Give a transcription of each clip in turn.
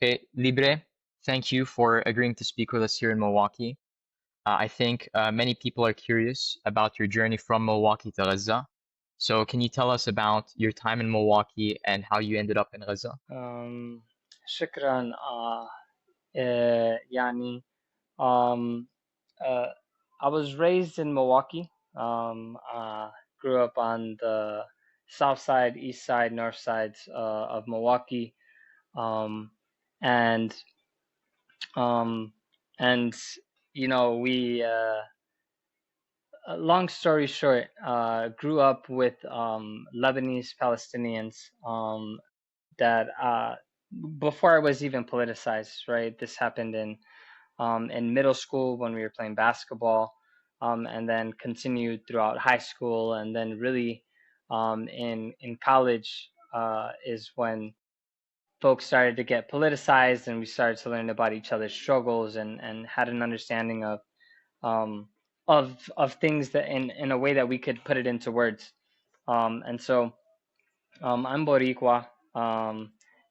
Okay, Libre, thank you for agreeing to speak with us here in Milwaukee. I think many people are curious about your journey from Milwaukee to Gaza. So, can you tell us about your time in Milwaukee and how you ended up in Gaza? um, شكرا يعني um, uh, I was raised in Milwaukee. Grew up on the south side, east side, north sides of Milwaukee. Um, and um, and we long story short, grew up with Lebanese Palestinians that before I was even politicized, right? This happened in middle school when we were playing basketball, and then continued throughout high school, and then really in college is when folks started to get politicized, and we started to learn about each other's struggles, and had an understanding um, of things that in a way that we could put it into words. And so I'm Boricua,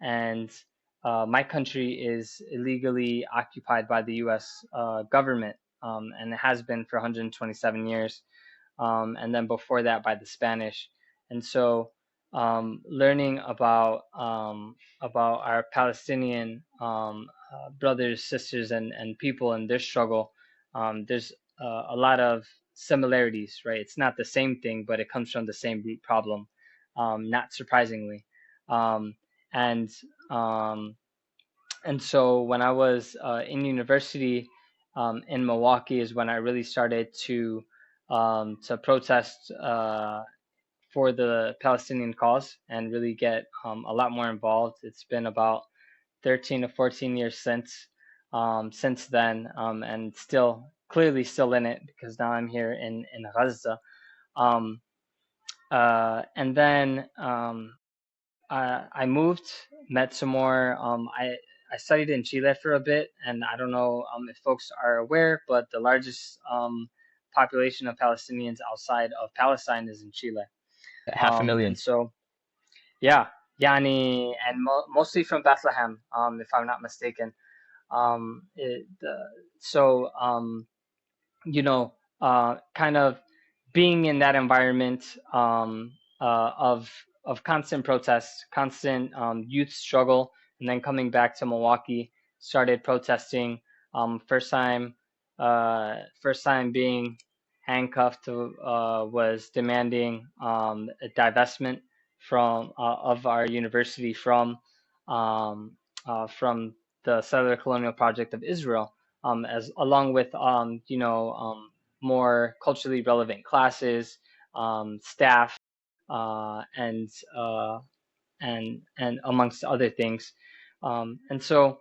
and my country is illegally occupied by the U.S. Government, and it has been for 127 years, and then before that by the Spanish. And so, learning about our Palestinian brothers, sisters, and people and their struggle, there's a lot of similarities, right? It's not the same thing, but it comes from the same root problem, not surprisingly. Um, and um, and so when I was in university in Milwaukee is when I really started to protest for the Palestinian cause and really get a lot more involved. It's been about 13 to 14 years since then, and still clearly still in it because now I'm here in Gaza. Um, and then I moved, met some more. I studied in Chile for a bit, and I don't know if folks are aware, but the largest population of Palestinians outside of Palestine is in Chile. Half a And million. so, yeah, Yani, and mostly from Bethlehem, if I'm not mistaken. So, kind of being in that environment of constant protests, constant youth struggle, and then coming back to Milwaukee, started protesting. First time being handcuffed was demanding a divestment of our university from the settler colonial project of Israel, as along with more culturally relevant classes, staff, and and amongst other things. And so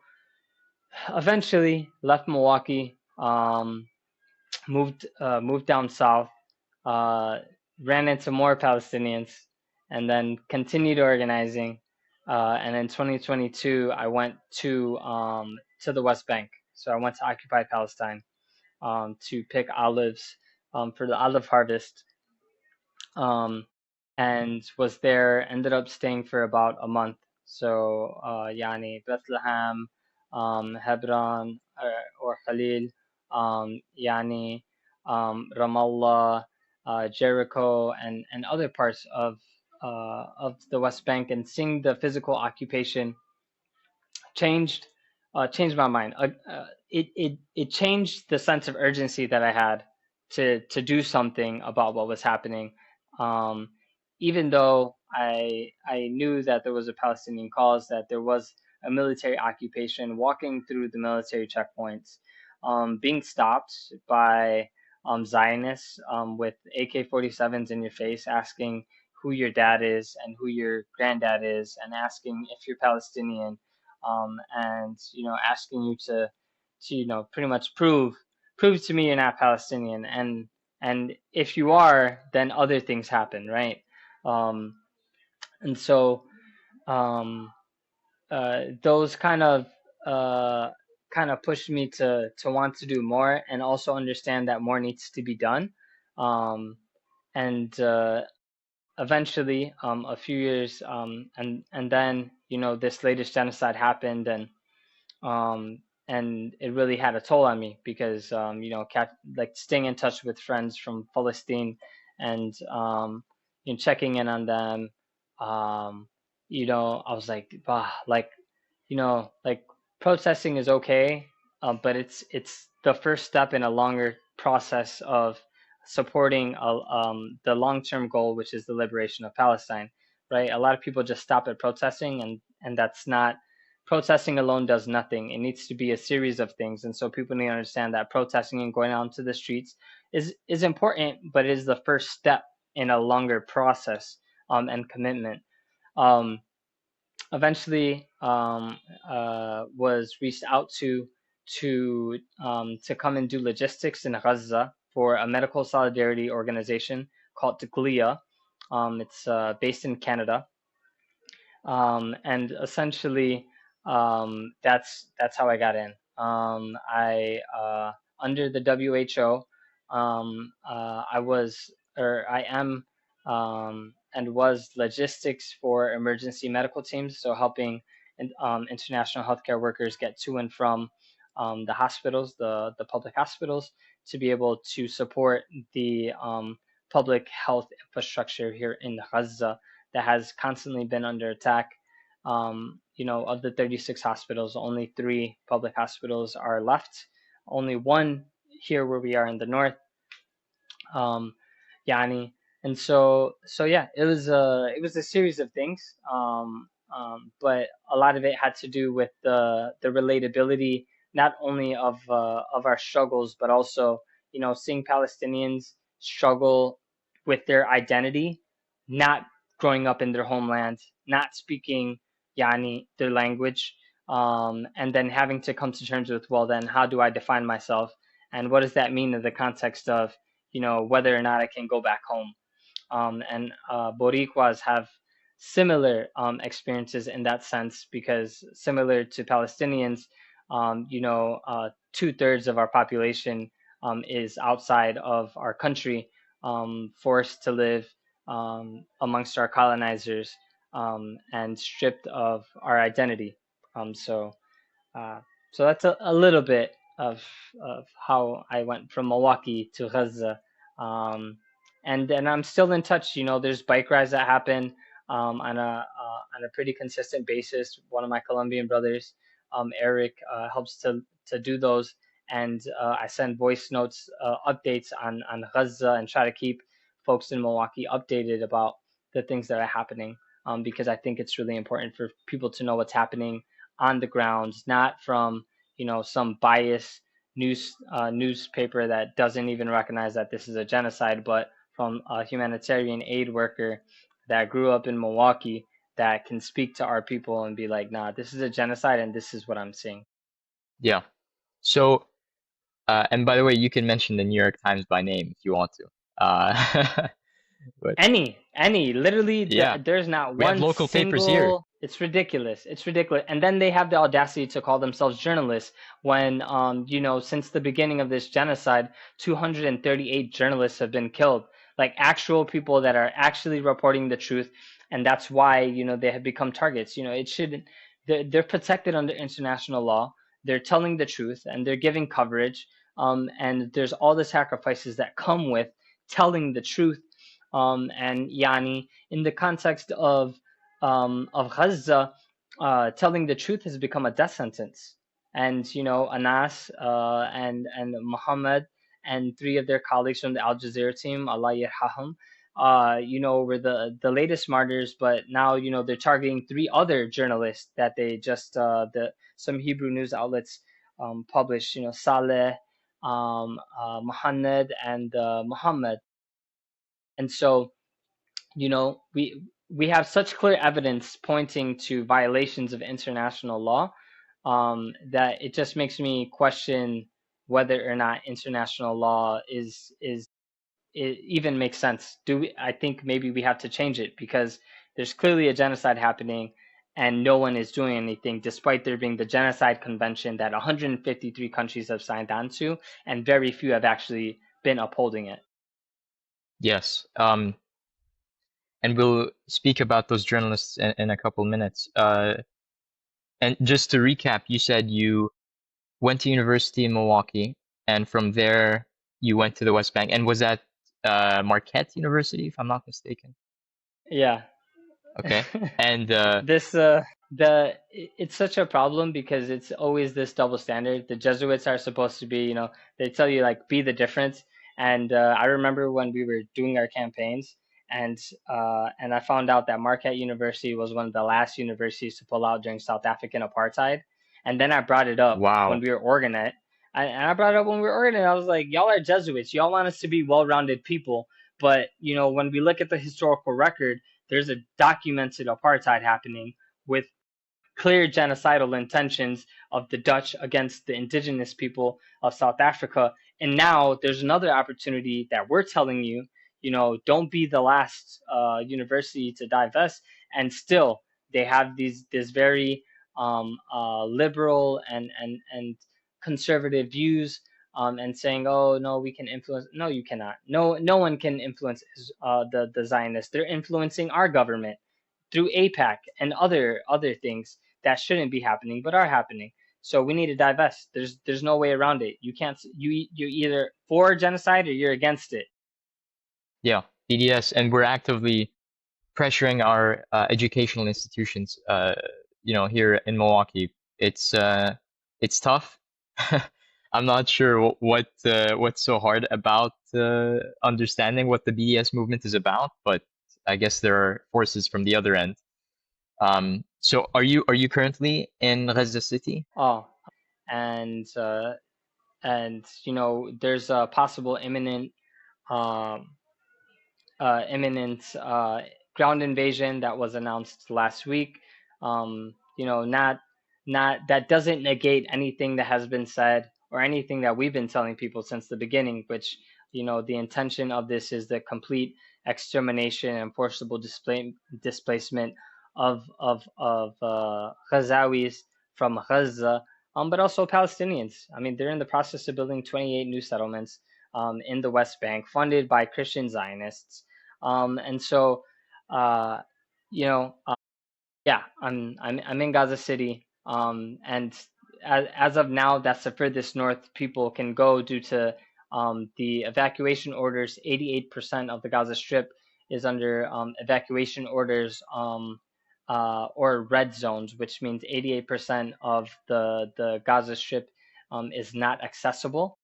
eventually left Milwaukee, moved down south, uh, ran into more Palestinians, and then continued organizing. And in 2022, I went to the West Bank. So I went to occupied Palestine to pick olives for the olive harvest, um, and was there. Ended up staying for about a month. So Yani Bethlehem, Hebron, or Khalil, Yani Ramallah, Jericho, and other parts of the West Bank, and seeing the physical occupation changed changed my mind. It changed the sense of urgency that I had to do something about what was happening. Um, Even though I knew that there was a Palestinian cause, that there was a military occupation, walking through the military checkpoints, being stopped by Zionists with AK-47s in your face, asking who your dad is and who your granddad is, and asking if you're Palestinian, and asking you to pretty much prove to me you're not Palestinian, and if you are, then other things happen, right? um, and so um, those uh, kind of pushed me to want to do more, and also understand that more needs to be done. um, and Eventually, a few years, and then this latest genocide happened, And it really had a toll on me because like staying in touch with friends from Palestine and checking in on them. Um, I was like, like like protesting is okay, but it's the first step in a longer process of supporting the long-term goal, which is the liberation of Palestine. Right? A lot of people just stop at protesting, and that's not protesting alone does nothing. It needs to be a series of things, and so people need to understand that protesting and going out into the streets is important, but it is the first step in a longer process and commitment. Um, Eventually was reached out to come and do logistics in Gaza for a medical solidarity organization called Taglia. It's based in Canada, and essentially that's how I got in. I Under the WHO, I was or I am and was logistics for emergency medical teams, so helping international healthcare workers get to and from the hospitals, the public hospitals, to be able to support the public health infrastructure here in Gaza that has constantly been under attack. Of the 36 hospitals, only 3 public hospitals are left. Only one here where we are in the north. Um, Yani, and so yeah, it was a series of things. But a lot of it had to do with the relatability, not only of our struggles, but also seeing Palestinians struggle with their identity, not growing up in their homeland, not speaking Yani their language, and then having to come to terms with, well, then how do I define myself, and what does that mean in the context of whether or not I can go back home. And Boricuas have similar experiences in that sense because similar to Palestinians, 2/3 of our population is outside of our country, forced to live amongst our colonizers, and stripped of our identity. So uh, so that's a little bit of how I went from Milwaukee to Gaza. Um, and I'm still in touch. There's bike rides that happen on a pretty consistent basis. One of my Colombian brothers, Eric, helps to do those, and I send voice notes, updates on Gaza, and try to keep folks in Milwaukee updated about the things that are happening. Because I think it's really important for people to know what's happening on the ground, not from some biased newspaper that doesn't even recognize that this is a genocide, but from a humanitarian aid worker that grew up in Milwaukee that can speak to our people and be like, nah, this is a genocide and this is what I'm seeing. Yeah. So, and by the way, you can mention the New York Times by name if you want to. But Literally, yeah, there's not we have one local papers here. single. It's ridiculous. It's ridiculous. And then they have the audacity to call themselves journalists when, since the beginning of this genocide, 238 journalists have been killed. Like actual people that are actually reporting the truth, and that's why they have become targets. It shouldn't. They're protected under international law. They're telling the truth and they're giving coverage. And there's all the sacrifices that come with telling the truth, and Yani, in the context of Gaza, telling the truth has become a death sentence. And Anas and Muhammad and 3 of their colleagues from the Al Jazeera team, Allah yarhahum, were the latest martyrs. But now they're targeting 3 other journalists that they just the some Hebrew news outlets published. Saleh, Muhammad, and Muhammad. And so we have such clear evidence pointing to violations of international law, that it just makes me question whether or not international law is it even makes sense. I think maybe we have to change it because there's clearly a genocide happening and no one is doing anything despite there being the genocide convention that 153 countries have signed on to, and very few have actually been upholding it. Yes. And we'll speak about those journalists in a couple minutes. And just to recap, you said you went to university in Milwaukee, and from there you went to the West Bank. And was that Marquette University, if I'm not mistaken? Yeah. Okay. And This it's such a problem because it's always this double standard. The Jesuits are supposed to be, they tell you like be the difference. And I remember when we were doing our campaigns, and I found out that Marquette University was one of the last universities to pull out during South African apartheid. And then I brought it up when wow. we were organizing. And I brought it up when we were organizing. I was like, y'all are Jesuits. Y'all want us to be well-rounded people. But, when we look at the historical record, there's a documented apartheid happening with clear genocidal intentions of the Dutch against the indigenous people of South Africa. And now there's another opportunity that we're telling you, don't be the last university to divest. And still, they have this very liberal and conservative views. And saying, "Oh no, we can influence." No, you cannot. No one can influence the Zionists. They're influencing our government through APAC and other things that shouldn't be happening but are happening. So we need to divest. There's no way around it. You can't. You're either for genocide or you're against it. Yeah, BDS, and we're actively pressuring our educational institutions, here in Milwaukee. It's tough. I'm not sure what's so hard about understanding what the BDS movement is about, but I guess there are forces from the other end. So are you currently in Gaza City? Oh, and there's a possible um, imminent ground invasion that was announced last week. Not that doesn't negate anything that has been said or anything that we've been telling people since the beginning, which the intention of this is the complete extermination and forcible displacement of Ghazawis from Gaza, but also Palestinians. I mean, they're in the process of building 28 new settlements in the West Bank, funded by Christian Zionists. And so, uh, you know, uh, yeah, I'm in Gaza City, and as of now, that's the furthest north people can go due to the evacuation orders. 88% of the Gaza Strip is under evacuation orders, or red zones, which means 88% of the Gaza Strip is not accessible,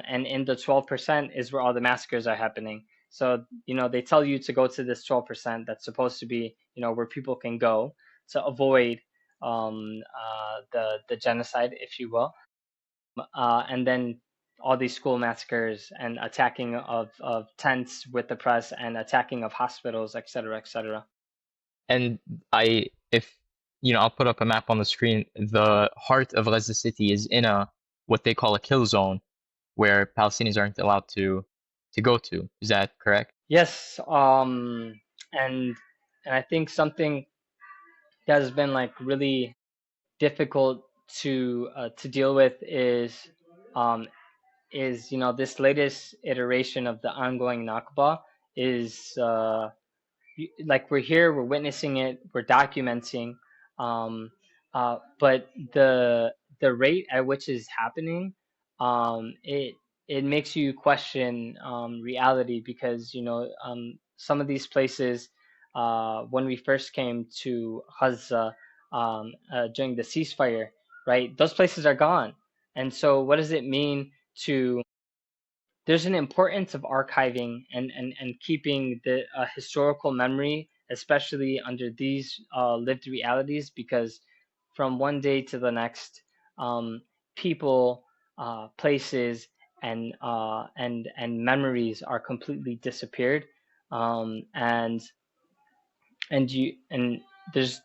and in the 12% is where all the massacres are happening. So, they tell you to go to this 12% that's supposed to be, where people can go to avoid the genocide, if you will. And then all these school massacres and attacking of tents with the press and attacking of hospitals, et cetera, et cetera. And if I'll put up a map on the screen. The heart of Gaza City is in a what they call a kill zone, where Palestinians aren't allowed to go to. Is that correct? Yes, and I think something that has been like really difficult to deal with um, is this latest iteration of the ongoing Nakba is like we're here, we're witnessing it, we're documenting, um, but the rate at which is happening, it makes you question reality because some of these places, when we first came to Gaza during the ceasefire, right? Those places are gone, and so what does it mean to there's an importance of archiving and keeping the historical memory, especially under these lived realities, because from one day to the next, um, people, places, and memories are completely disappeared, and there's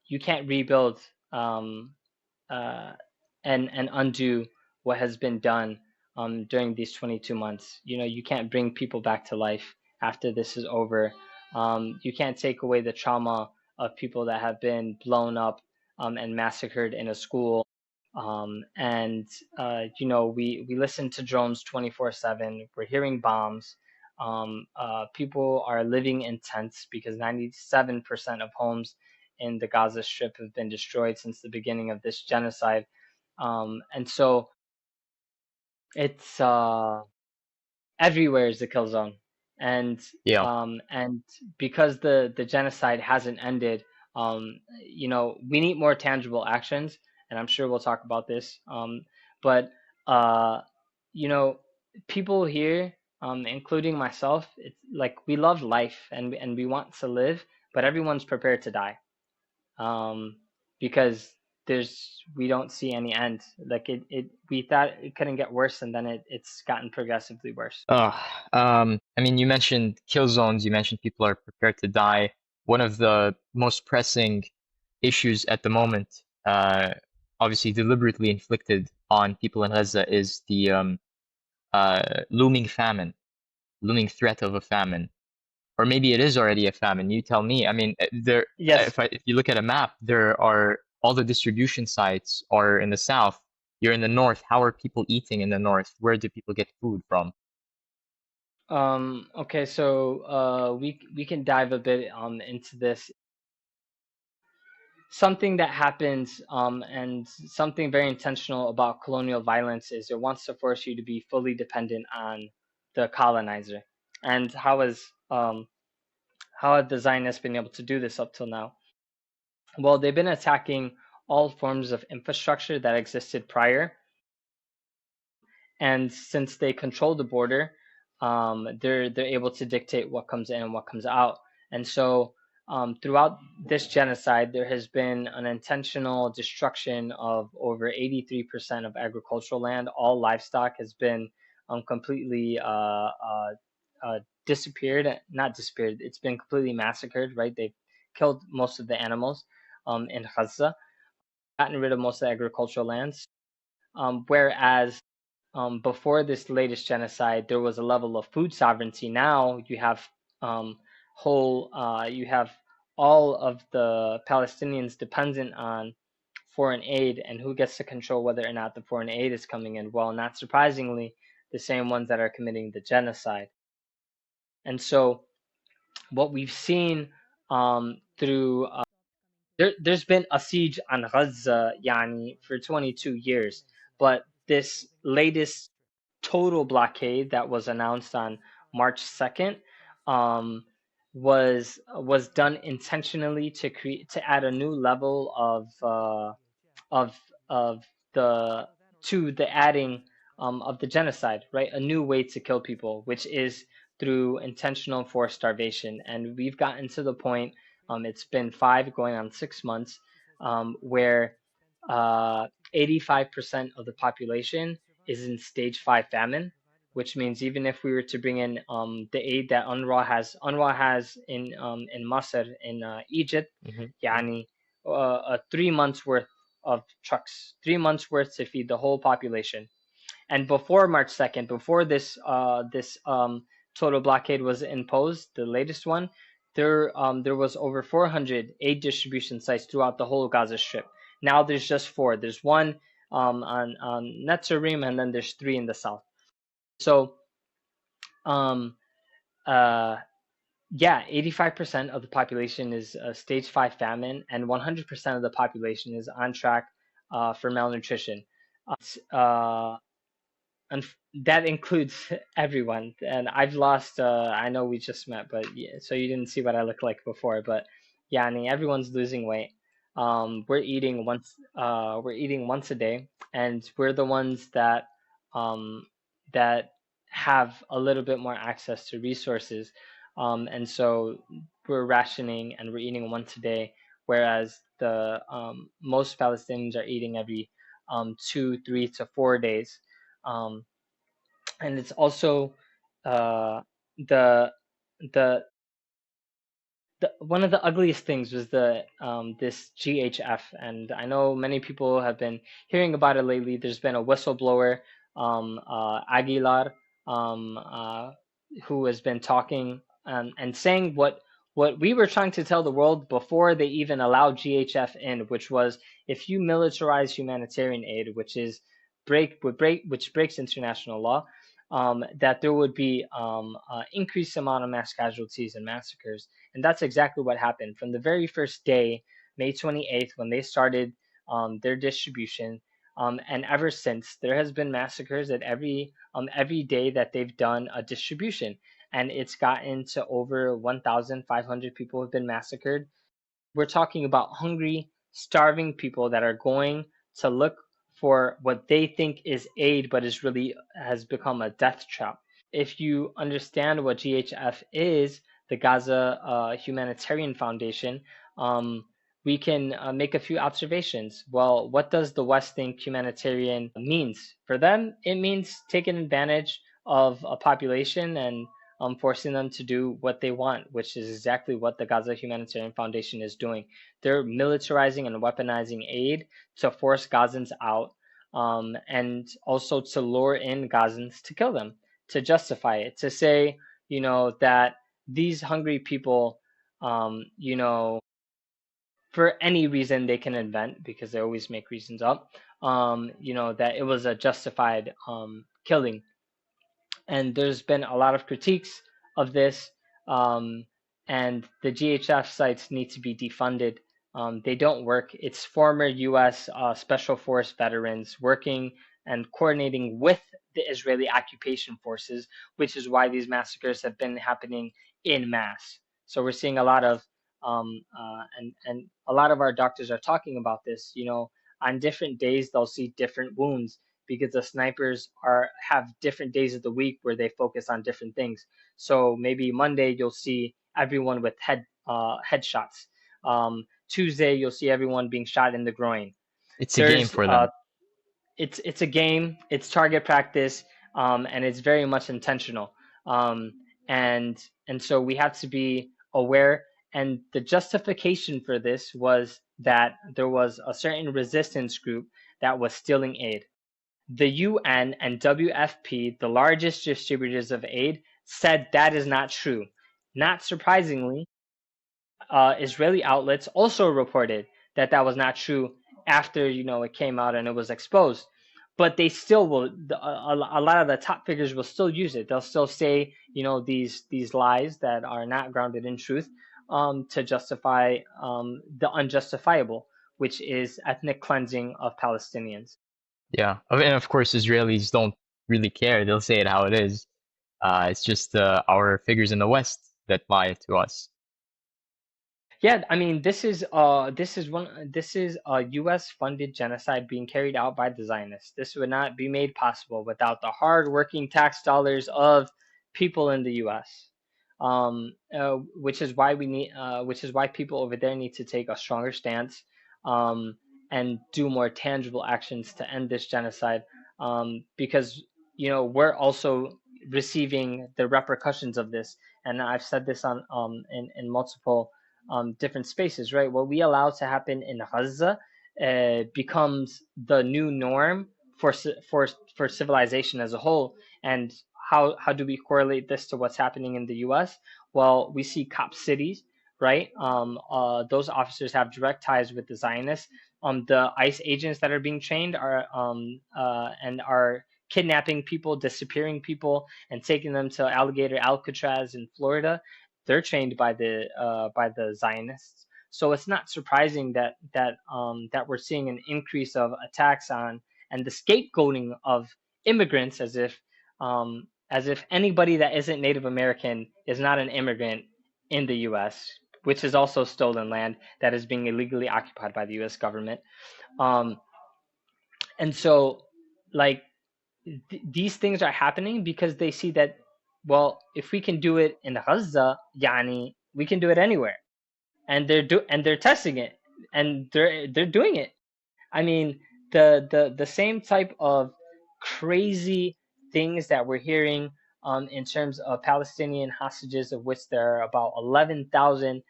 you can't rebuild um, uh, and undo what has been done during these 22 months. You can't bring people back to life after this is over. You can't take away the trauma of people that have been blown up and massacred in a school. And we listen to drones 24/7. We're hearing bombs. People are living in tents because 97% of homes in the Gaza Strip have been destroyed since the beginning of this genocide. And so it's everywhere is a kill zone, and Yeah. and because the genocide hasn't ended, we need more tangible actions, and I'm sure we'll talk about this. But uh, you know, people here, including myself, it's like we love life and we want to live, but everyone's prepared to die, um, because we don't see any end. Like we thought it couldn't get worse, and then it's gotten progressively worse. Uh, I mean, you mentioned kill zones, you mentioned people are prepared to die. One of the most pressing issues at the moment, obviously deliberately inflicted on people in Gaza, is the looming famine, looming threat of a famine. Or maybe it is already a famine. You tell me. I mean, Yes. if you look at a map, there are all the distribution sites are in the south. You're in the north. How are people eating in the north? Where do people get food from? Okay, so we can dive a bit into this. Something that happens, and something very intentional about colonial violence is it wants to force you to be fully dependent on the colonizer. And how have the Zionists been able to do this up till now? Well, they've been attacking all forms of infrastructure that existed prior, and since they control the border, they're able to dictate what comes in and what comes out. And so, throughout this genocide, there has been an intentional destruction of over 83% of agricultural land. All livestock has been completely disappeared. Not disappeared. It's been completely massacred. Right? They've killed most of the animals in Gaza, gotten rid of most of the agricultural lands. Whereas before this latest genocide, there was a level of food sovereignty. Now you have you have all of the Palestinians dependent on foreign aid, and who gets to control whether or not the foreign aid is coming in? Well, not surprisingly, the same ones that are committing the genocide. And so, what we've seen through there's been a siege on Gaza, yani, for 22 years, but this latest total blockade that was announced on March 2nd, um, was done intentionally to add a new level of of the to the adding of the genocide, right? A new way to kill people, which is through intentional forced starvation. And we've gotten to the point, it's been 5 going on 6 months, where 85% of the population is in stage 5 famine, which means even if we were to bring in the aid that UNRWA has in Masr in Egypt, Hmm. yani 3 months worth of trucks, 3 months worth to feed the whole population. And before March 2nd, before this total blockade was imposed, the latest one, there was over 400 aid distribution sites throughout the whole Gaza Strip. Now there's just four. There's one on Netzarim, and then there's three in the south. So um, uh, yeah, 85% of the population is stage 5 famine, and 100% of the population is on track for malnutrition. Uh, and that includes everyone. And I've lost. I know we just met, but yeah, so you didn't see what I looked like before. But yeah, I mean, everyone's losing weight. We're eating once a day, and we're the ones um, that have a little bit more access to resources. And so we're rationing and we're eating once a day, whereas the most Palestinians are eating every 2, 3 to 4 days. Um, and it's also uh, the the one of the ugliest things was the this GHF, and I know many people have been hearing about it lately. There's been a whistleblower, Aguilar, um, uh, who has been talking and saying what we were trying to tell the world before they even allowed GHF in, which was if you militarize humanitarian aid, which breaks international law, that there would be increased amount of mass casualties and massacres. And that's exactly what happened. From the very first day, May 28th, when they started their distribution. And ever since, there has been massacres at every day that they've done a distribution, and it's gotten to over 1,500 people have been massacred. We're talking about hungry, starving people that are going to look for what they think is aid, but is really has become a death trap. If you understand what GHF is, the Gaza Humanitarian Foundation, um, we can make a few observations. Well, what does the West think humanitarian means? For them, it means taking advantage of a population and forcing them to do what they want, which is exactly what the Gaza Humanitarian Foundation is doing. They're militarizing and weaponizing aid to force Gazans out, and also to lure in Gazans to kill them, to justify it, to say, that these hungry people, for any reason they can invent, because they always make reasons up, that it was a justified killing. And there's been a lot of critiques of this, um, and the GHF sites need to be defunded. They don't work. It's former U.S. Special Force veterans working and coordinating with the Israeli occupation forces, which is why these massacres have been happening in mass. So we're seeing a lot of, and a lot of our doctors are talking about this. On different days they'll see different wounds, because the snipers have different days of the week where they focus on different things. So maybe Monday you'll see everyone with headshots. Tuesday you'll see everyone being shot in the groin. It's a game There's for them. it's a game, it's target practice, and it's very much intentional. Um, and so we have to be aware. And the justification for this was that there was a certain resistance group that was stealing aid. The UN and WFP, the largest distributors of aid, said that is not true. Not surprisingly, Israeli outlets also reported that that was not true after it came out and it was exposed. But they still will. A lot of the top figures will still use it. They'll still say these lies that are not grounded in truth, to justify the unjustifiable, which is ethnic cleansing of Palestinians. Yeah, and of course Israelis don't really care. They'll say it how it is. It's just our figures in the West that lie to us. Yeah, I mean, this is a U.S. funded genocide being carried out by the Zionists. This would not be made possible without the hard-working tax dollars of people in the U.S. Which is why people over there need to take a stronger stance, um, and do more tangible actions to end this genocide. Because we're also receiving the repercussions of this, and I've said this on in multiple different spaces, right? What we allow to happen in Gaza becomes the new norm for civilization as a whole. And how do we correlate this to what's happening in the U.S.? Well, we see cop cities, right? Those officers have direct ties with the Zionists. The ICE agents that are being trained are kidnapping people, disappearing people, and taking them to Alligator Alcatraz in Florida. They're trained by the Zionists. So it's not surprising that we're seeing an increase of attacks on and the scapegoating of immigrants, as if anybody that isn't Native American is not an immigrant in the U.S., which is also stolen land that is being illegally occupied by the U.S. government. Um, and so, like, these things are happening because they see that, well, if we can do it in Gaza, yani, we can do it anywhere. And they're testing it, and they're doing it. I mean, the same type of crazy things that we're hearing, in terms of Palestinian hostages, of which there are about 11,000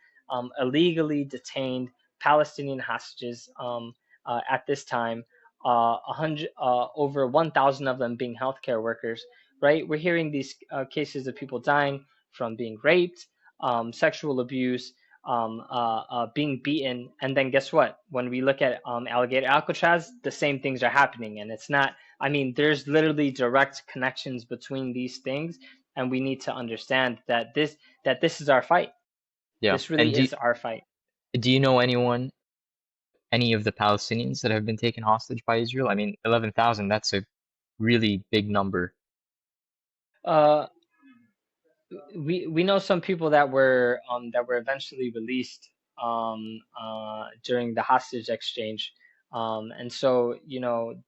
illegally detained Palestinian hostages, at this time. Over 1,000 of them being healthcare workers. Right, we're hearing these cases of people dying from being raped, sexual abuse, being beaten. And then guess what? When we look at Alligator Alcatraz, the same things are happening. And it's not, I mean, there's literally direct connections between these things. And we need to understand that this is our fight. Yeah, This and really is our fight. do you know anyone? any of the Palestinians that have been taken hostage by Israel? I mean, 11,000, that's a really big number. Uh, we know some people that were eventually released during the hostage exchange, and so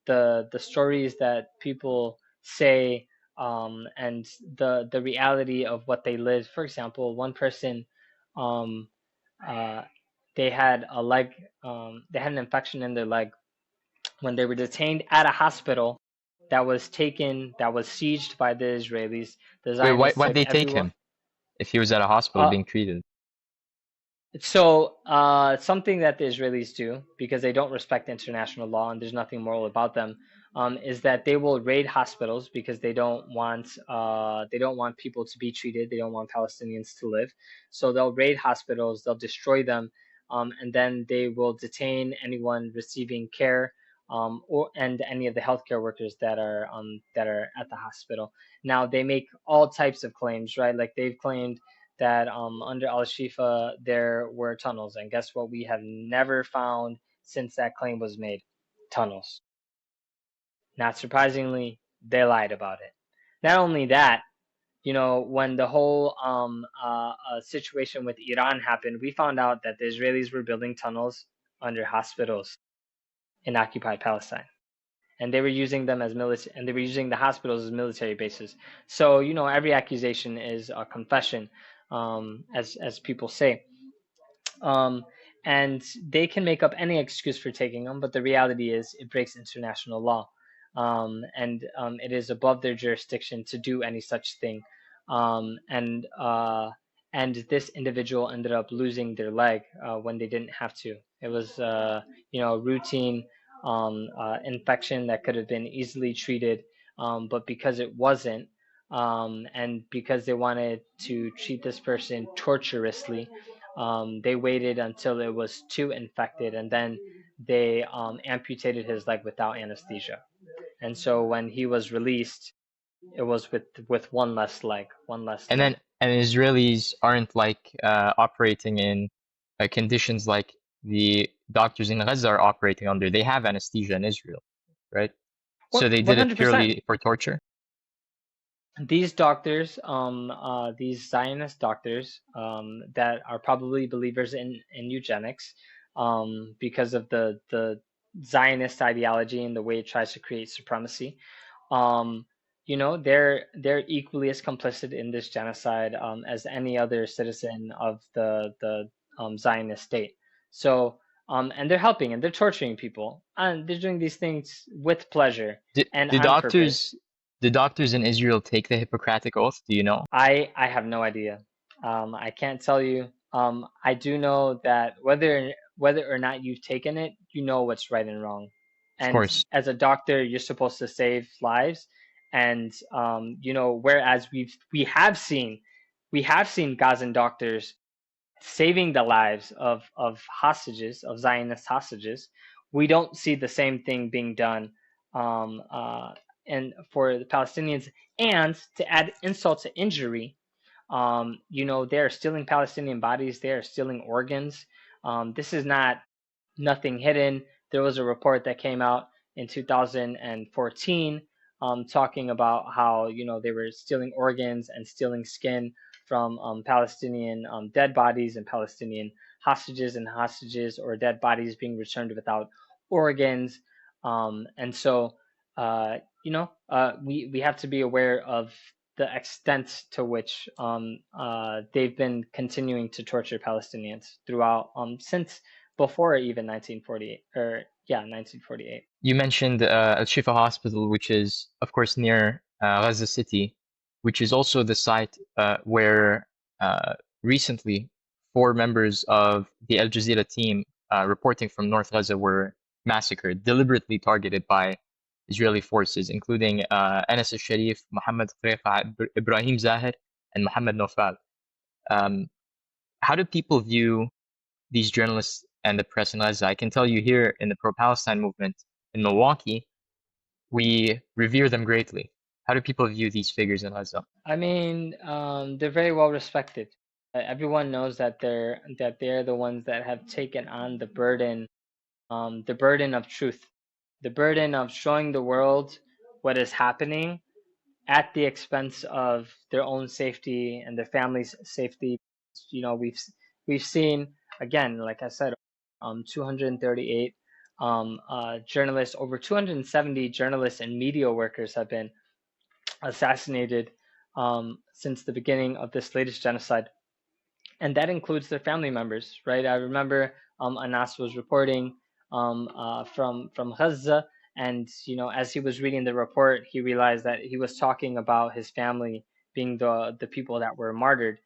the stories that people say, and the reality of what they lived. For example, one person, um, uh, they had a leg, they had an infection in their leg when they were detained at a hospital that was sieged by the Israelis. The Wait, Zionists why'd took they take everyone. him if he was at a hospital Uh, being treated? so something that the Israelis do, because they don't respect international law and there's nothing moral about them, is that they will raid hospitals because they don't want people to be treated. They don't want Palestinians to live. So they'll raid hospitals, they'll destroy them, and then they will detain anyone receiving care, or and any of the healthcare workers that are at the hospital. Now they make all types of claims, right? Like they've claimed that under Al Shifa there were tunnels, and guess what? We have never found since that claim was made tunnels. Not surprisingly, they lied about it. Not only that, when the whole situation with Iran happened, we found out that the Israelis were building tunnels under hospitals in occupied Palestine, and they were using them as military, and they were using the hospitals as military bases. So every accusation is a confession, as people say. um, and they can make up any excuse for taking them, but the reality is it breaks international law, and it is above their jurisdiction to do any such thing. Um, and uh, and this individual ended up losing their leg when they didn't have to. It was routine infection that could have been easily treated, but because it wasn't, and because they wanted to treat this person torturously, they waited until it was too infected, and then they amputated his leg without anesthesia. And so when he was released, it was with one less leg, one less And limb. then, and Israelis aren't like operating in conditions like the doctors in Gaza are operating under. They have anesthesia in Israel, right? So they One did it hundred percent. purely for torture. These doctors, these Zionist doctors, that are probably believers in eugenics, because of the Zionist ideology and the way it tries to create supremacy. um, they're equally as complicit in this genocide, as any other citizen of the Zionist state. So, and they're helping and they're torturing people and they're doing these things with pleasure Do, and do on purpose. doctors do doctors in Israel take the Hippocratic Oath? Do you know? I have no idea. I can't tell you. I do know that whether or not you've taken it, you know what's right and wrong. Of And course. as a doctor, you're supposed to save lives. And whereas we have seen Gazan doctors saving the lives of hostages, of Zionist hostages, we don't see the same thing being done, um, uh, and for the Palestinians. And to add insult to injury, they are stealing Palestinian bodies, they are stealing organs. This is not nothing hidden. There was a report that came out in 2014, talking about how they were stealing organs and stealing skin from Palestinian dead bodies and Palestinian hostages or dead bodies being returned without organs. And so, we have to be aware of the extent to which they've been continuing to torture Palestinians throughout, since before even 1948, or yeah, 1948. You mentioned Al Shifa Hospital, which is, of course, near Gaza City, which is also the site where recently four members of the Al Jazeera team reporting from North Gaza were massacred, deliberately targeted by Israeli forces, including Anas al-Sharif, Mohammed Qreiqa, Ibrahim Zahir, and Mohammed Nofal. Um, how do people view these journalists and the press in Gaza? I can tell you here in the pro-Palestine movement in Milwaukee, we revere them greatly. How do people view these figures in Gaza? I mean, they're very well respected. Everyone knows that they're the ones that have taken on the burden the burden of truth, the burden of showing the world what is happening at the expense of their own safety and their family's safety. We've seen, again, like I said, 238 journalists, over 270 journalists and media workers have been assassinated since the beginning of this latest genocide, and that includes their family members, right? I remember Anas was reporting from Gaza, and as he was reading the report, he realized that he was talking about his family being the people that were martyred,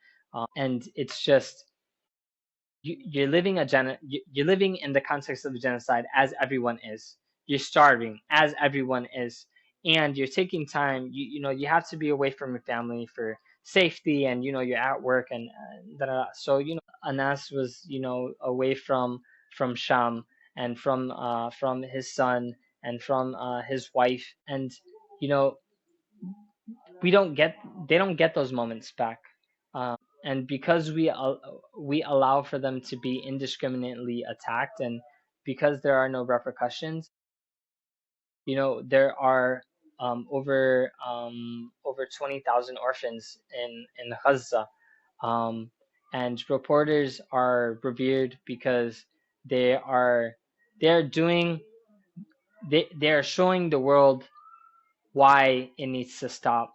and it's just you're living in the context of a genocide as everyone is. You're starving as everyone is, and you're taking time. You have to be away from your family for safety, and you're at work, and da, da, da. So Anas was away from Sham, and from his son, and from his wife, and you know we don't get they don't get those moments back, and because we allow for them to be indiscriminately attacked, and because there are no repercussions, there are over 20,000 orphans in Gaza, um, and reporters are revered because they are they're doing they're showing the world why it needs to stop,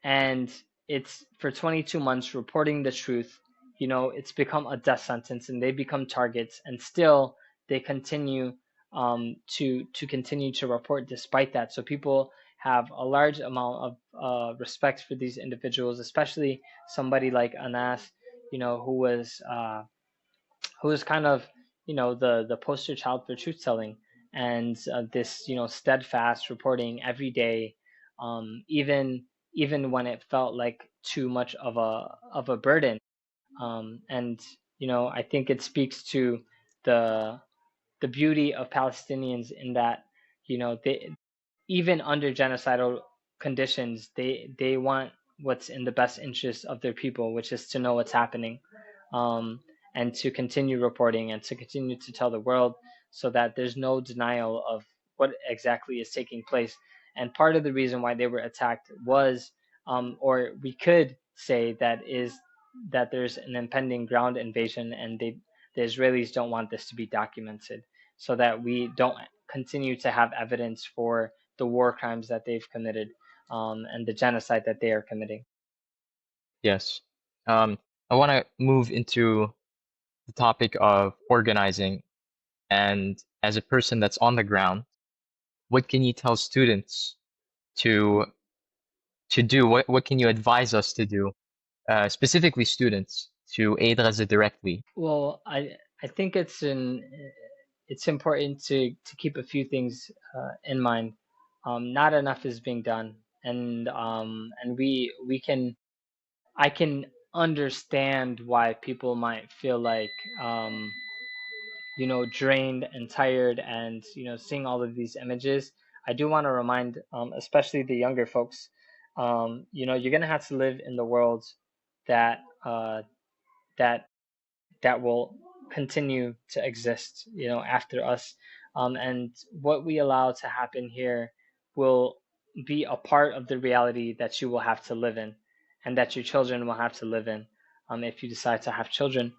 and it's for 22 months reporting the truth. It's become a death sentence, and they become targets, and still they continue to continue to report despite that. So people have a large amount of respect for these individuals, especially somebody like Anas, who was kind of the poster child for truth telling, and this steadfast reporting every day, even when it felt like too much of a burden. And I think it speaks to the the beauty of Palestinians in that they, even under genocidal conditions, they want what's in the best interest of their people, which is to know what's happening, um, and to continue reporting and to continue to tell the world, so that there's no denial of what exactly is taking place. And part of the reason why they were attacked was, or we could say that is that there's an impending ground invasion, and the Israelis don't want this to be documented, so that we don't continue to have evidence for the war crimes that they've committed, and the genocide that they are committing. Yes. I want to move into the topic of organizing. And as a person that's on the ground, what can you tell students to to do? What can you advise us to do, specifically students, to aid Gaza directly? Well, I think it's important to keep a few things in mind. Not enough is being done, and we can I can understand why people might feel like drained and tired, and seeing all of these images. I do want to remind, especially the younger folks, you're gonna have to live in the world that that that will continue to exist, after us, and what we allow to happen here will be a part of the reality that you will have to live in, and that your children will have to live in, if you decide to have children.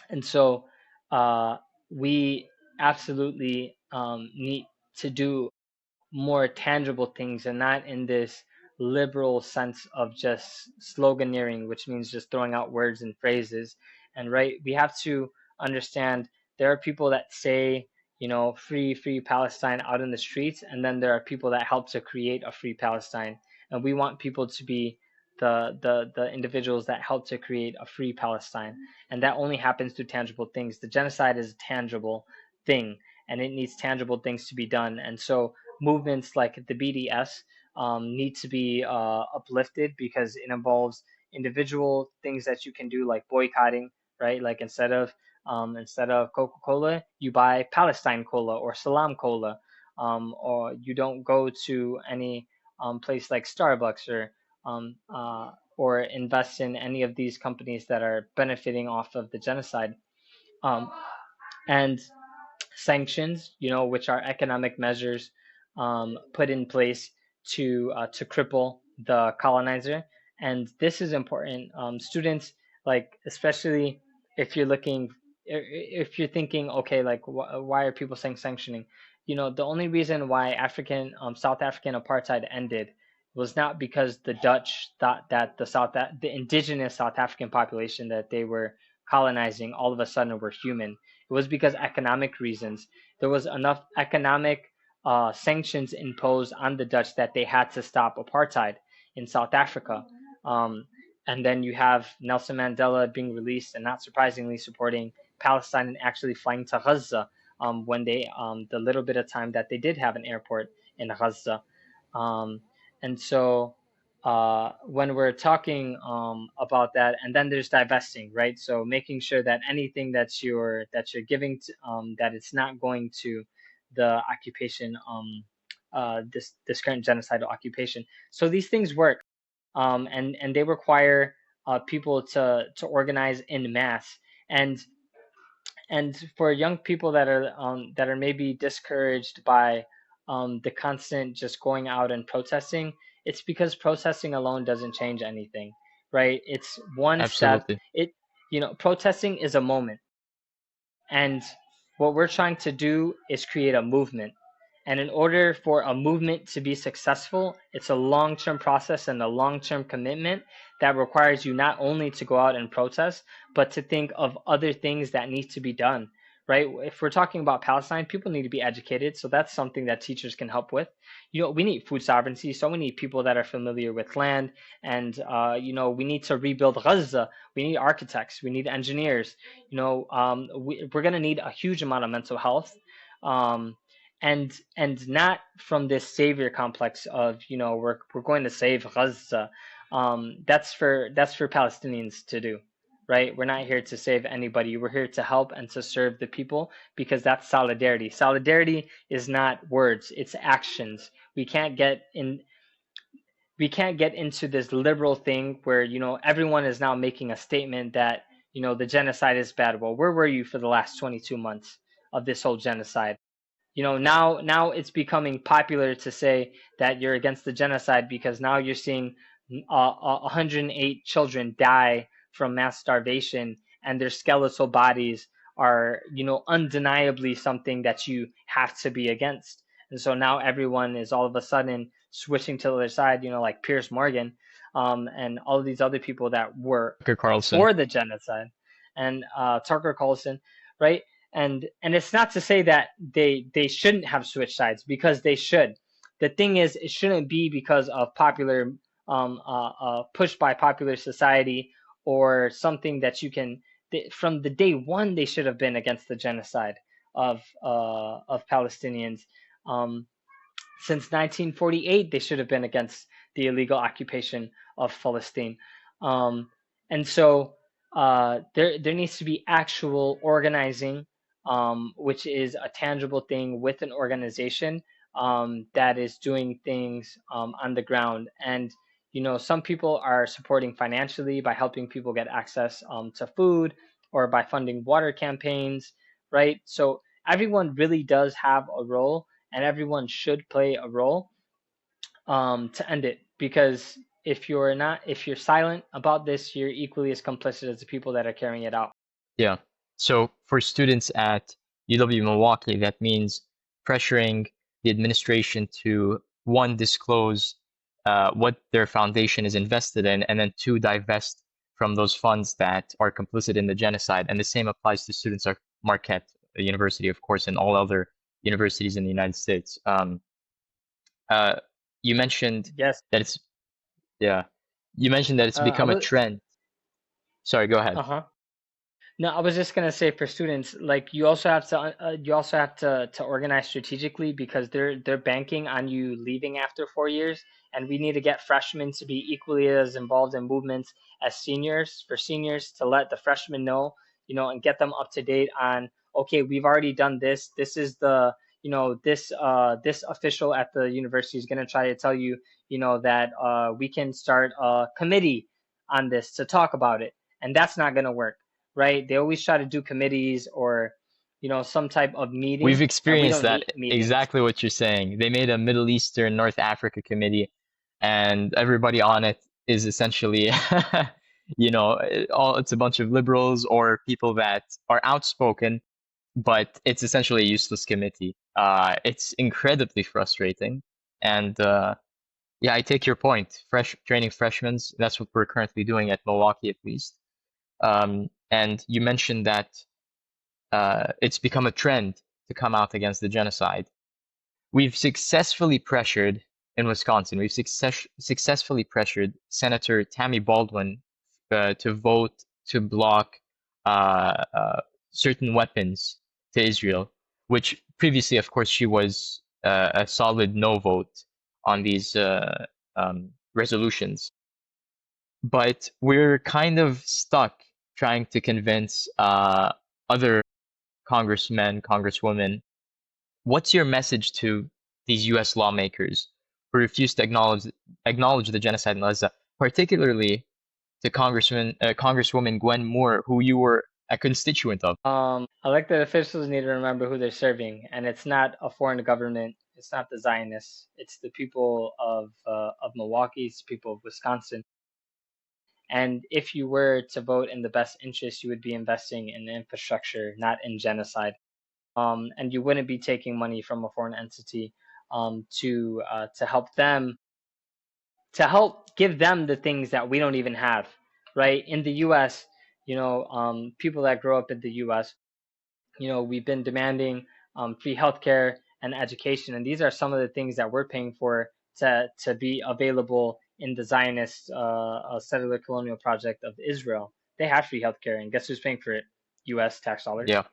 And so we absolutely need to do more tangible things, and not in this liberal sense of just sloganeering, which means just throwing out words and phrases. And right, we have to understand there are people that say, free Palestine out in the streets, and then there are people that help to create a free Palestine. And we want people to be the individuals that help to create a free Palestine. And that only happens through tangible things. The genocide is a tangible thing, and it needs tangible things to be done. And so movements like the BDS need to be uplifted, because it involves individual things that you can do, like boycotting, right? Like instead of Coca-Cola, you buy Palestine Cola or Salam Cola, or you don't go to any place like Starbucks, or invest in any of these companies that are benefiting off of the genocide. Um, and sanctions, which are economic measures put in place to cripple the colonizer. And this is important. Students, like, especially if you're looking, if you're thinking, okay, like, why are people saying sanctioning? The only reason why South African apartheid ended was not because the Dutch thought that the indigenous South African population that they were colonizing all of a sudden were human. It was because economic reasons. There was enough economic sanctions imposed on the Dutch that they had to stop apartheid in South Africa. Um, and then you have Nelson Mandela being released and not surprisingly supporting Palestine and actually flying to Gaza when the little bit of time that they did have an airport in Gaza. Um, and so when we're talking about that, and then there's divesting, right? So making sure that anything that you're giving to, that it's not going to the occupation, this current genocidal occupation. So these things work, and they require people to organize in mass. And and for young people that are maybe discouraged by the constant just going out and protesting, it's because protesting alone doesn't change anything, right? It's one step. Absolutely. Protesting is a moment, and what we're trying to do is create a movement. And in order for a movement to be successful, it's a long term process and a long term commitment that requires you not only to go out and protest, but to think of other things that need to be done, right? If we're talking about Palestine, people need to be educated. So that's something that teachers can help with. We need food sovereignty. So we need people that are familiar with land. And, we need to rebuild Gaza. We need architects. We need engineers. We're going to need a huge amount of mental health, um, and not from this savior complex of we're going to save Gaza. That's for Palestinians to do, right? We're not here to save anybody. We're here to help and to serve the people, because that's solidarity. Solidarity is not words; it's actions. We can't get into this liberal thing where everyone is now making a statement that the genocide is bad. Well, where were you for the last 22 months of this whole genocide? Now it's becoming popular to say that you're against the genocide because now you're seeing 108 children die from mass starvation, and their skeletal bodies are undeniably something that you have to be against. And so now everyone is all of a sudden switching to the other side, like Piers Morgan, and all of these other people that were Tucker Carlson. for the genocide, and Tucker Carlson, right? And it's not to say that they shouldn't have switched sides, because they should. The thing is, it shouldn't be because of popular push by popular society, or something that you can. From the day one, they should have been against the genocide of Palestinians. Um, since 1948, they should have been against the illegal occupation of Palestine. Um, and so there needs to be actual organizing, which is a tangible thing with an organization that is doing things on the ground. And some people are supporting financially by helping people get access to food, or by funding water campaigns, right? So everyone really does have a role, and everyone should play a role to end it. Because if you're silent about this, you're equally as complicit as the people that are carrying it out. Yeah. So for students at UW Milwaukee, that means pressuring the administration to, one, disclose what their foundation is invested in, and then two, divest from those funds that are complicit in the genocide. And the same applies to students at Marquette University, of course, and all other universities in the United States. Uh, you mentioned Yes. that it's, yeah, you mentioned that it's I become a was. trend. Sorry, go ahead. Uh-huh. No, I was just gonna say, for students, like, you also have to organize strategically, because they're banking on you leaving after 4 years, and we need to get freshmen to be equally as involved in movements as seniors. For seniors to let the freshmen know, and get them up to date on, okay, we've already done this. This is the this official at the university is gonna try to tell you, that we can start a committee on this to talk about it, and that's not gonna work, right? They always try to do committees, or some type of We've meeting, and we experienced don't that, need meetings. exactly what you're saying. They made a Middle Eastern North Africa committee, and everybody on it is essentially, it's a bunch of liberals or people that are outspoken, but it's essentially a useless committee. It's incredibly frustrating. And yeah, I take your point. Training freshmen, that's what we're currently doing at Milwaukee, at least. And you mentioned that it's become a trend to come out against the genocide. We've successfully pressured in Wisconsin. We've successfully pressured Senator Tammy Baldwin to vote to block certain weapons to Israel, which previously, of course, she was a solid no vote on these resolutions. But we're kind of stuck trying to convince other congressmen, congresswomen. What's your message to these U.S. lawmakers who refuse to acknowledge the genocide in Gaza, particularly to Congresswoman Gwen Moore, who you were a constituent of? Elected officials need to remember who they're serving, and it's not a foreign government. It's not the Zionists. It's the people of Milwaukee. It's the people of Wisconsin. And if you were to vote in the best interest, you would be investing in infrastructure, not in genocide. And you wouldn't be taking money from a foreign entity to help them, to help give them the things that we don't even have, right? In the U.S., people that grow up in the U.S., we've been demanding free healthcare and education, and these are some of the things that we're paying for to be available in the Zionist settler colonial project of Israel. They have free healthcare, and guess who's paying for it? U.S. tax dollars. Yeah,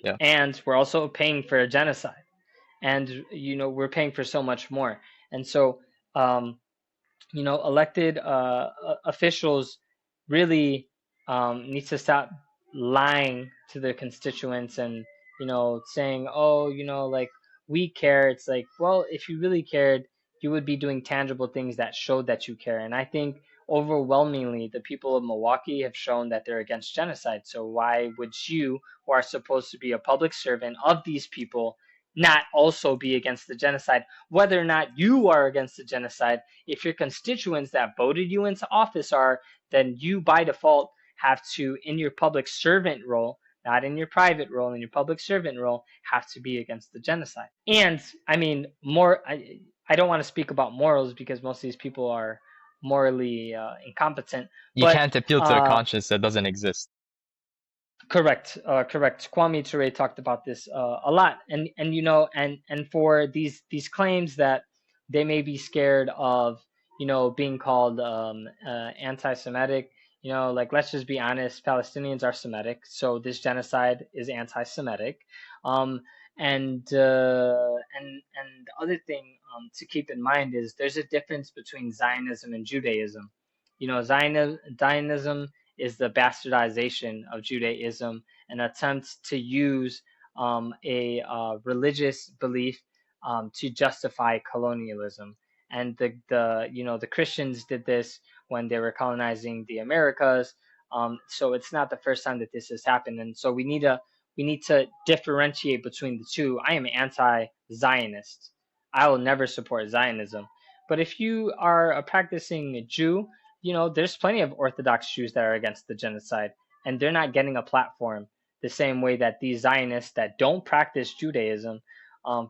yeah. And we're also paying for a genocide, and we're paying for so much more. And so, um, elected officials really need to stop lying to their constituents and saying, oh, like, we care. It's like, well, if you really cared, you would be doing tangible things that showed that you care. And I think overwhelmingly the people of Milwaukee have shown that they're against genocide. So why would you, who are supposed to be a public servant of these people, not also be against the genocide? Whether or not you are against the genocide, if your constituents that voted you into office are, then you by default have to, in your public servant role, not in your private role, in your public servant role, have to be against the genocide. And I mean, I don't want to speak about morals because most of these people are morally incompetent, You but can't appeal to the conscience that doesn't exist. correct, correct. Kwame Ture talked about this a lot, and and for these claims that they may be scared of, being called anti-Semitic. Like, let's just be honest, Palestinians are Semitic, so this genocide is anti-Semitic. Um, and the other thing to keep in mind is there's a difference between Zionism and Judaism. Zionism is the bastardization of Judaism, an attempt to use a religious belief to justify colonialism. And the Christians did this when they were colonizing the Americas. So it's not the first time that this has happened, and so we need to differentiate between the two. I am anti-Zionist. I will never support Zionism. But if you are a practicing Jew, there's plenty of Orthodox Jews that are against the genocide, and they're not getting a platform the same way that these Zionists that don't practice Judaism,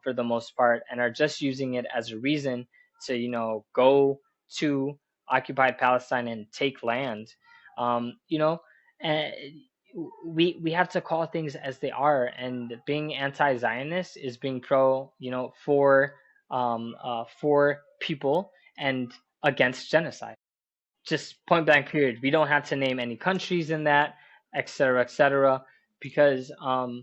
for the most part, and are just using it as a reason to, go to occupied Palestine and take land. And we have to call things as they are, and being anti-Zionist is being pro, for people and against genocide. Just point blank period. We don't have to name any countries in that, et cetera, because there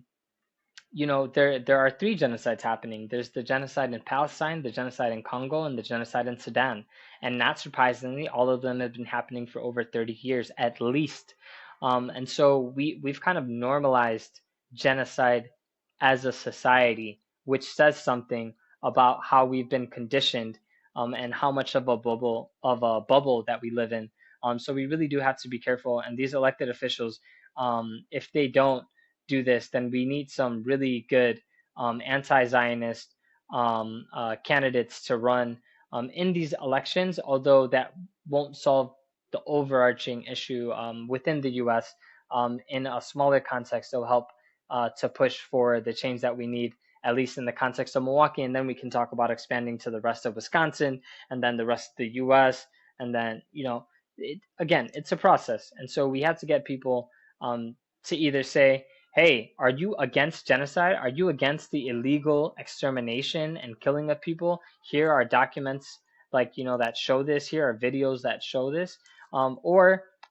are three genocides happening. There's the genocide in Palestine, the genocide in Congo, and the genocide in Sudan. And not surprisingly, all of them have been happening for over 30 years at least. And so we've kind of normalized genocide as a society, which says something about how we've been conditioned, and how much of a bubble that we live in. So we really do have to be careful. And these elected officials, if they don't do this, then we need some really good anti-Zionist candidates to run in these elections, although that won't solve the overarching issue within the US. In a smaller context, it'll help to push for the change that we need, at least in the context of Milwaukee. And then we can talk about expanding to the rest of Wisconsin and then the rest of the US. And then, again, it's a process. And so we have to get people to either say, hey, are you against genocide? Are you against the illegal extermination and killing of people? Here are documents that show this. Here are videos that show this. Or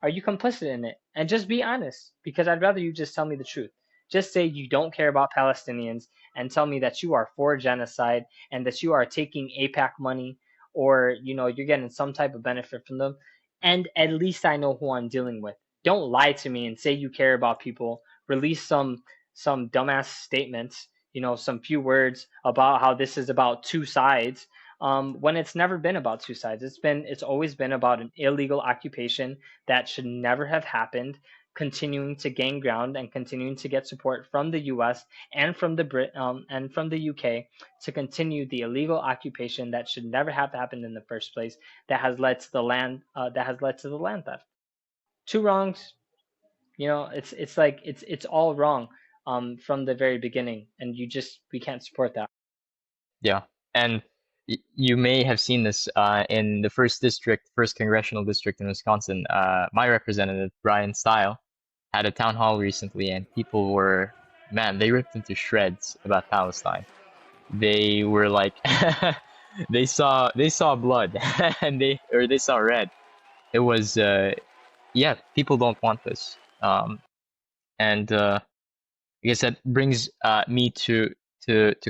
are you complicit in it? And just be honest, because I'd rather you just tell me the truth. Just say you don't care about Palestinians and tell me that you are for genocide and that you are taking APAC money, or you're getting some type of benefit from them. And at least I know who I'm dealing with. Don't lie to me and say you care about people. Release some dumbass statements, some few words about how this is about two sides, when it's never been about two sides. It's always been about an illegal occupation that should never have happened, continuing to gain ground and continuing to get support from the U.S. and from the U.K. to continue the illegal occupation that should never have happened in the first place, that has led to the land theft. Two wrongs. It's all wrong from the very beginning, and we can't support that. Yeah, and you may have seen this in the first congressional district in Wisconsin. My representative, Brian Stile, had a town hall recently, and people were, man, they ripped into shreds about Palestine. They were like, they saw blood, and they saw red. It was, yeah, people don't want this. And I guess that brings me to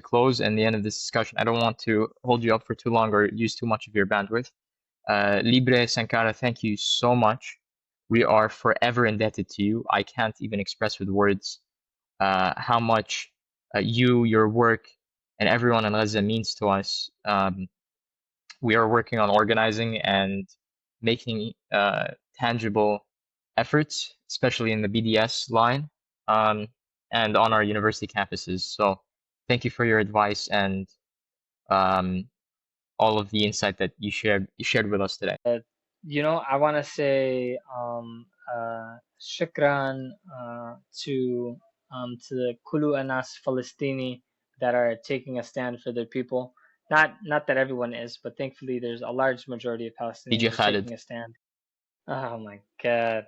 close and the end of this discussion. I don't want to hold you up for too long or use too much of your bandwidth. Libre Sankara, thank you so much. We are forever indebted to you. I can't even express with words how much you, your work, and everyone in Gaza means to us. We are working on organizing and making tangible efforts, especially in the BDS line, and on our university campuses. So thank you for your advice and um, all of the insight that you shared with us today. I want to say shukran to the Kulu Anas Falistini that are taking a stand for their people. Not that everyone is, but thankfully there's a large majority of DJ Palestinians Khalid. taking a stand. Oh my God.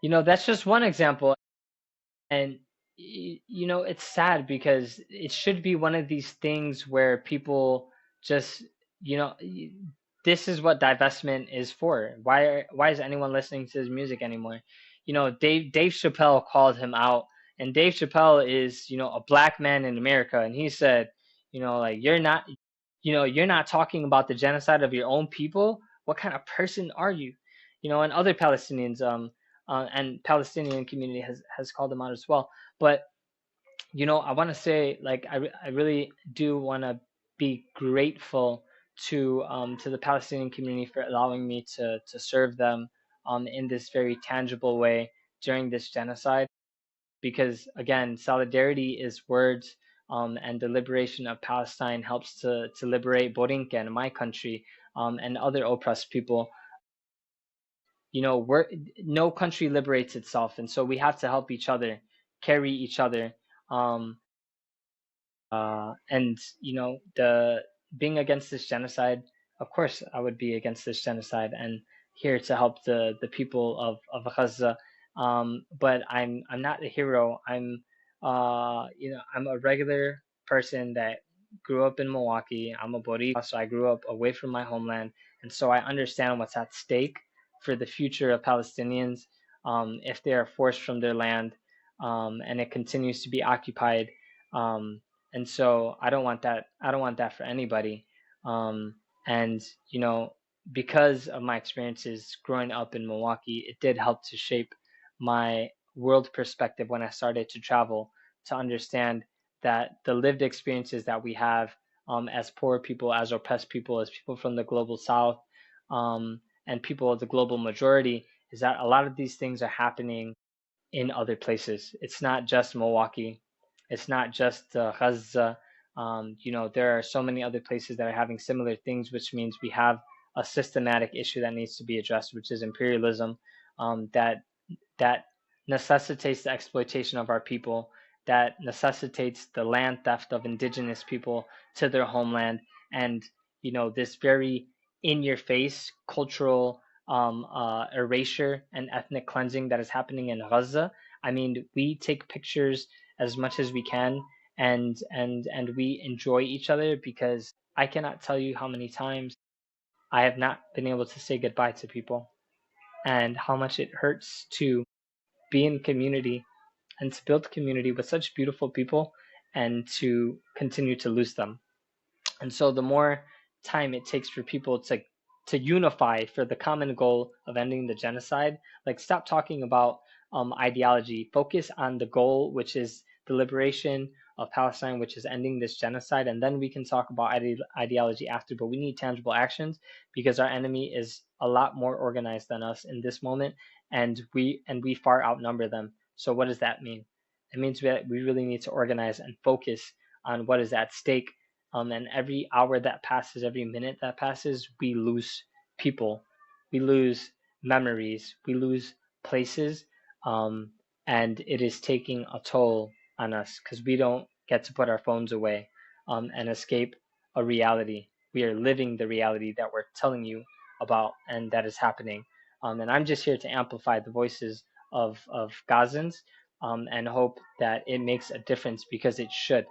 That's just one example. And it's sad because it should be one of these things where people just, you know, y- this is what divestment is for. Why is anyone listening to his music anymore? Dave Chappelle called him out, and Dave Chappelle is, a black man in America, and he said, like, you're not talking about the genocide of your own people. What kind of person are you? And other Palestinians and Palestinian community has called them out as well. But I want to say, like, I really do want to be grateful to the Palestinian community for allowing me to serve them in this very tangible way during this genocide. Because again, solidarity is words, and the liberation of Palestine helps to liberate Boricua and my country, and other oppressed people. No country liberates itself, and so we have to help each other, carry each other. Um, and the being against this genocide, of course, I would be against this genocide and here to help the people of Gaza. But I'm not a hero. I'm a regular person that grew up in Milwaukee. I'm a Boricua, so I grew up away from my homeland, and so I understand what's at stake for the future of Palestinians, if they are forced from their land, and it continues to be occupied. And so I don't want that. I don't want that for anybody. Um, and because of my experiences growing up in Milwaukee, it did help to shape my world perspective when I started to travel, to understand that the lived experiences that we have, as poor people, as oppressed people, as people from the global south, and people of the global majority, is that a lot of these things are happening in other places. It's not just Milwaukee. It's not just Gaza. There are so many other places that are having similar things, which means we have a systematic issue that needs to be addressed, which is imperialism, that necessitates the exploitation of our people, that necessitates the land theft of indigenous people to their homeland, and this very in your face cultural erasure and ethnic cleansing that is happening in Gaza. I mean, we take pictures as much as we can, and we enjoy each other, because I cannot tell you how many times I have not been able to say goodbye to people, and how much it hurts to be in community and to build community with such beautiful people and to continue to lose them. And so the more time it takes for people to unify for the common goal of ending the genocide, like stop talking about ideology, focus on the goal, which is the liberation of Palestine, which is ending this genocide, and then we can talk about ideology after. But we need tangible actions, because our enemy is a lot more organized than us in this moment, and we far outnumber them. So what does that mean? It means that we really need to organize and focus on what is at stake, and every hour that passes, every minute that passes, we lose people, we lose memories, we lose places, um, and it is taking a toll on us, because we don't get to put our phones away and escape a reality. We are living the reality that we're telling you about, and that is happening. And I'm just here to amplify the voices of Gazans, and hope that it makes a difference, because it should,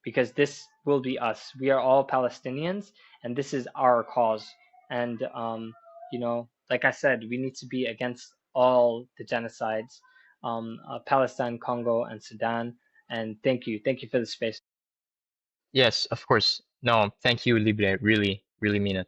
because this will be us. We are all Palestinians, and this is our cause. And like I said, we need to be against all the genocides, Palestine, Congo, and Sudan. And thank you for the space. Yes, of course. No, thank you, Libre. Really, really mean it.